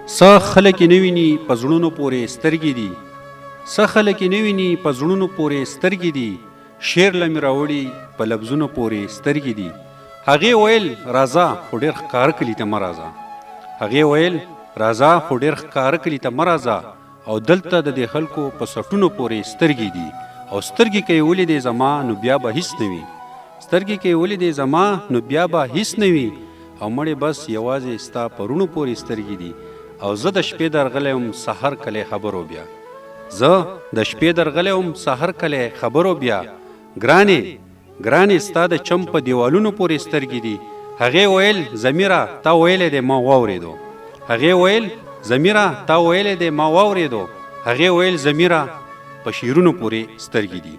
څه خلک یې نه ویني په زړونو پورې سترګې دي، څه خلک یې نه ویني په زړونو پورې سترګې دي، شعر له مې راوړي په لفظونو پورې سترګې دي. هغې ویل راځه خو ډېر ښکاره کلي ته مه راځه، هغې ویل راځه خو ډېر ښکاره کلي ته مه راځه، او دلته د دې خلکو په سټونو پورې سترګې دي، او سترګې که یې ولیدې زما نو بیا به هیڅ نه وي، سترګې که یې ولیدې زما نو بیا به هیڅ نه وي، او مړې بس یوازې ستا پرونو پورې سترګې دي. او زه د شپې درغلی وم سحر کلی خبرو بیا، زه د شپې درغلی وم سحر کلی خبرو بیا، ګرانې ستا د چم په دیوالونو پورې سترګې دي. هغې ویل ضمیره تا ویلی دی ما واورېدو، هغې ویل ضمیره تا ویلی دی ما واورېدو، هغې ویل ضمیره په شعرونو پورې سترګې دي.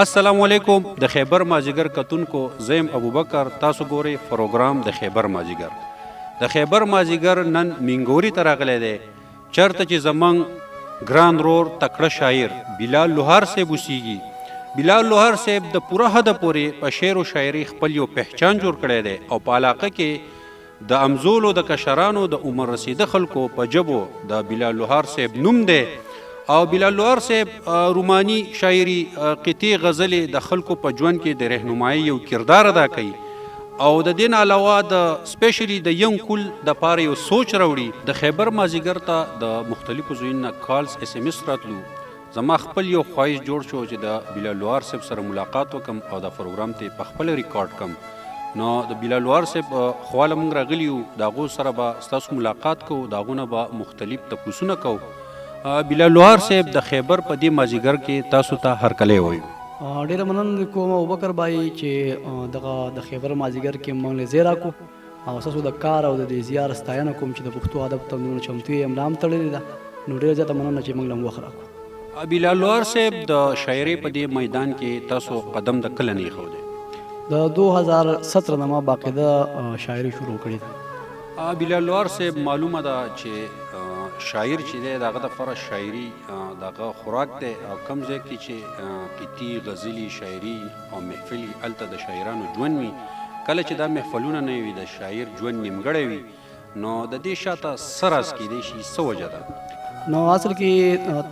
السلام علیکم د خیبر مازدیګر کتونکو، زه یم ابوبکر، تاسو ګورئ پروګرام د خیبر مازدیګر. د خیبر مازدیګر نن مینګوري ته راغلی دی، چېرته چې زموږ ګران رور تکړه شاعر بلال لوهار صاحب اوسیږي. بلال لوهار صاحب د پوره حده پورې په شعر و شاعري خپل یو پهچان جوړ کړی دی، او په علاقه کې د امزولو د کشرانو د عمر رسیده خلکو په جبو د بلال لوهار صاحب نوم دی. او بلال لوهار صاحب رومانی شاعري قطعې غزلې د خلکو په ژوند کې د رهنمایي یو کردار ادا کوي، او د دې نه علاوه د سپیشلی د ینګ کول د پاره یو سوچ راوړي. د خیبر مازدیګر ته د مختلفو ځایونو نه کالز SMS راتلو، زما خپل یو خواهش جوړ شو چې د بلال لوهار صاحب سره ملاقات وکم او دا پروګرام ته په خپل ریکارډ کم. نو د بلال لوهار صاحب خواله موږ راغلي یو، د هغو سره به ستاسو ملاقات کوو، د هغو نه به مختلف تپوسونه کوو. بلال لوهار صاحب د خیبر په دې مازدیګر کې تاسو ته هرکلی وایو. ډېره مننه کوم ابوبکر بای چې دغه د خیبر مازدیګر کې موږ له ځای راکړو، او ستاسو د کار او د دې زیار ستاینه کوم چې د پښتو ادب ته دومره چمتو یې املا هم تړلې ده. نو ډېره زیاته مننه چې موږ له وخت راکړو. بلال لوهار صاحب د شاعرۍ په دې میدان کې تاسو قدم د کله نه ایښودی؟ د 2017 نه ما باقاعده شاعري شروع کړې ده. بلال لوهار صاحب معلومه ده چې شاعر چې دی د هغه دپاره شاعري د هغه خوراک دی، او کوم ځای کې چې قطعې غزلي شاعري او محفل هلته د شاعرانو ژوند وي. کله چې دا محفلونه نه وي د شاعر ژوند نیمګړی وي، نو د دې شاته څه راز کیدی شي، څه وجه ده؟ نو اصل کې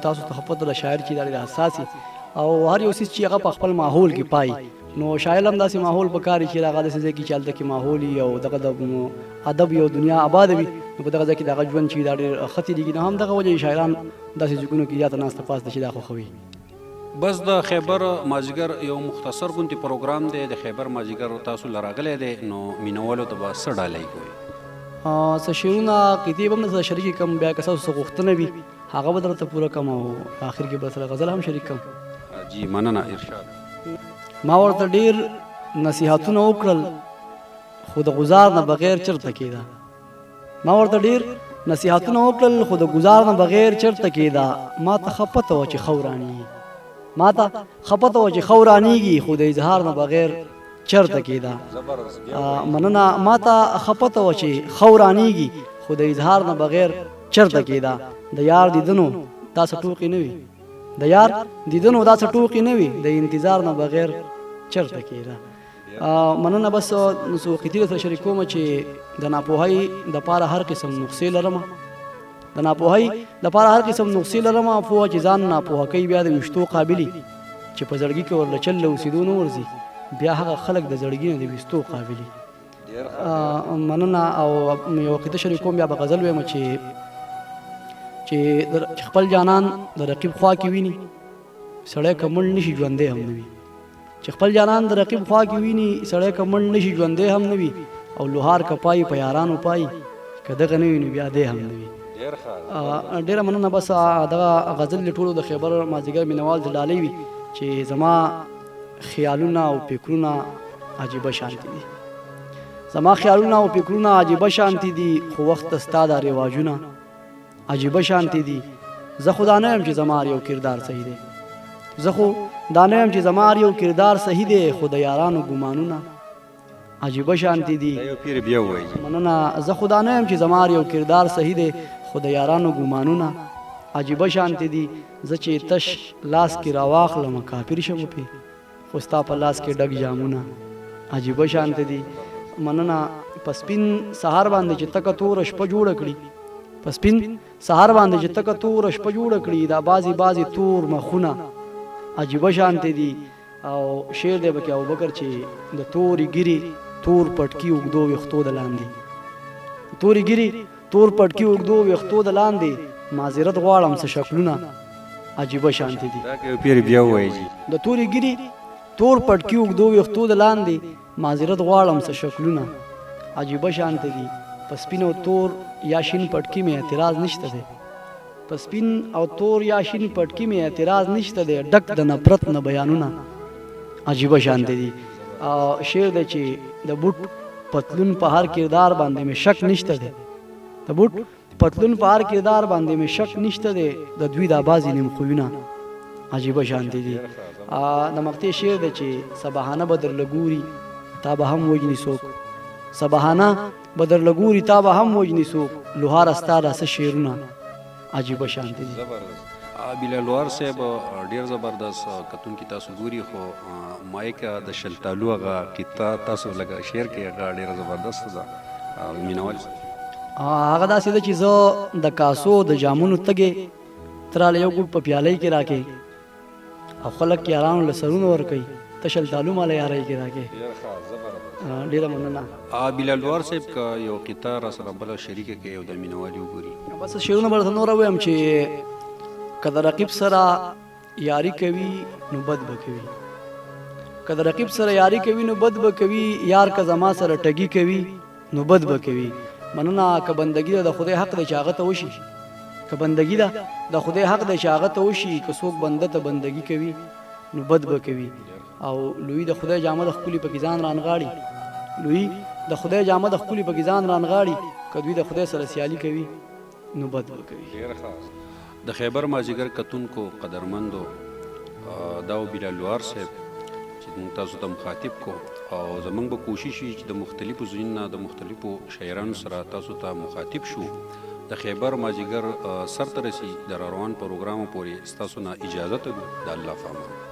تاسو ته خپل د شاعر چې دا ډېر حساسي او هر یو څیز چې هغه په خپل ماحول کې پای، نو شاعر هم داسې ماحول پکاري چې هغه داسې ځای کې چې هلته کې ماحول وي او دغه د ادب یو دنیا آباد وي، نو په دغه ځای کې د هغه ژوند چې دا ډېر ښه تېرېږي. نو هم دغه وجه شاعران داسې ځایونو کې زیاته ناسته پاسته چې دا خوښوي. بس د خیبر مازدیګر یو مختصر غونډې پروګرام دی، د خیبر مازدیګر تاسو له راغلی دی، نو مینوالو ته به څه ډالۍ کوئ؟ څه شعرونه قطعې به هم درسره شریکې کړم، بیا که ستاسو څه غوښتنه وي هغه به درته پوره کړم، او په آخر کې به سره غزل هم شریک کړم. جی مننه، ارشاد. ما ورته ډېر نصیحتونه وکړل خو د گزار نه بغیر چرته کېده، ما ورته ډېر نصیحتونه وکړل خو د گزار نه بغیر چرته کېده. ما ته ښه پته وه چې ښه ورانېږي، ما ته ښه پته وه چې ښه ورانېږي، خو د اظهار نه بغیر چرته کېده. مننه. ما ته ښه پته وه چې ښه ورانېږي، خو د اظهار نه بغیر چرته کېده. د یار دیدنو دا څه ټوکې نه وي، د یار دیدنو دا څه ټوکې نه وي، د انتظار نه بغیر چرته کېده. مننه. بس څو قطعې سره شریکومه چې د ناپوهۍ دپاره هر قسم نقصې لرمه، د ناپوهۍ دپاره هر قسم نقصې لرمه، پوهه چې ځان ناپوهه کوي بیا د ویشتو قابلي، چې په زړګي کې ورله چل له اوسېدو نه ورځي، بیا هغه خلک د زړګي نه د ویستو قابلي. مننه. او یو قطعه شریکوم، بیا به غزل ویمه چې خپل جانان د رقیب خوا کې ویني، سړی که مړ نه شي ژوندی هم نه وي، چې خپل جانان د رقیب خوا کې ویني، سړی که مړ نه شي ژوندی هم نه وي، او لوهار که پایي په یارانو پایي، که دغه نه وي نو بیا دی هم نه وي. ډېره مننه. بس دغه غزل ټولو د خیبر مازدیګر مینوال ته ډالۍ وي چې زما خیالونه او فکرونه عجیبه شانتي دي، زما خیالونه او فکرونه عجیبه شانتي دي، خو وخت ستا دا رواجونه عجیبه شانتي دي. زه خو دا نه یم چې زما یو کردار صحیح دی، زه خو دا نه یم چې زما یو کردار صحیح دی، خو د یارانو ګمانونه عجیبه شانتي دي. مننه. زه خو دا نه یم چې زما یو کردار صحیح دی، خو د یارانو ګمانونه عجیبه شانتي دي. زه چې تش لاس کې راواخلم کافر شم پې، خو ستا په لاس کې ډک جامونه عجیبه شانتي دي. مننه. په سپین سهار باندې چې تکه توره شپه جوړه کړي، په سپین سهار باندې چې تکه توره شپه جوړه کړي دا بعضې تور مخونه عجیبه شانتې دي او شعر دی پکې ابوبکر چې د تورې ګیرې تور پټکي اوږدو ویښتو د لاندې تورې ګیرې تور پټکي اوږدو ویښتو د لاندې معذرت غواړم څه شکلونه عجیبه شانتې دي دا که پیر بیا ووایي چې د تورې ګیرې تور پټکي اوږدو ویښتو د لاندې معذرت غواړم څه شکلونه عجیبه شانتې دي په سپین او تور یا شین پټکي مې اعتراض نشته دی په سپین او تور یا شین پټکي مې اعتراض نشته دی ډک د نفرت نه بیانونه عجیبه شانتې دي او شعر دی چې د بوټ پتلون په هر کردار باندې مې شک نشته دی د بوټ پتلون په هر کردار باندې مې شک نشته دی د دوی دا بعضې نیم خویونه عجیبه شانتې دي د مقطع شعر دی چې سبحانه به درله ګوري تا به هم وجني څوک سبحانه به درله ګوري تا به هم وجني څوک لوهاره ستا دا څه شعرونه عجیبه شانتې دي زبردست بلال وار صاحب ډیر زبردست کتونکي تاسو ګوري خو مایکه د شلتالو هغه قطعه تاسو لږه شعر کې هغه ډیره زبردست ده مینوال هغه داسې ده چې زه د کاسو د جامونو تږې تراله یو ګوټ په پیالۍ کې راکې او خلک یارانو له سرونه ورکوي ته شلتالو ماله یارۍ کې راکې ډېره مننه بلال وار صاحب که یو قطعه را سره بله شریکه کې یو د مینوالي وګوري بس شعرونه به درته نور ووایم چې که د رقیب سره یاري کوي نو بد به کوي که د رقیب سره یاري کوي نو بد به کوي یار که زما سره ټګي کوي نو بد به کوي مننه که بندګي ده د خدای حق دی چې هغه ته وشي که بندګي ده د خدای حق دی چې هغه ته وشي که څوک بنده ته بندګي کوي نو بد به کوي او لوی د خدای جامه د ښکلي پکې ځان رانغاړي لوی د خدای جامه د ښکلي پکې ځان رانغاړي که دوی د خدای سره سیالي کوي نو بد به کوي د خیبر مازیګر کتونکو قدرمندو دا و بلال وار صاحب چې موږ تاسو ته مخاطب کو او زموږ به کوشش وي چې د مختلفو ځایونو نه د مختلفو شاعرانو سره تاسو ته مخاطب شو د خیبر مازیګر سر ته رسي د روان پروګرام پورې ستاسو نه اجازه ته د الله فامان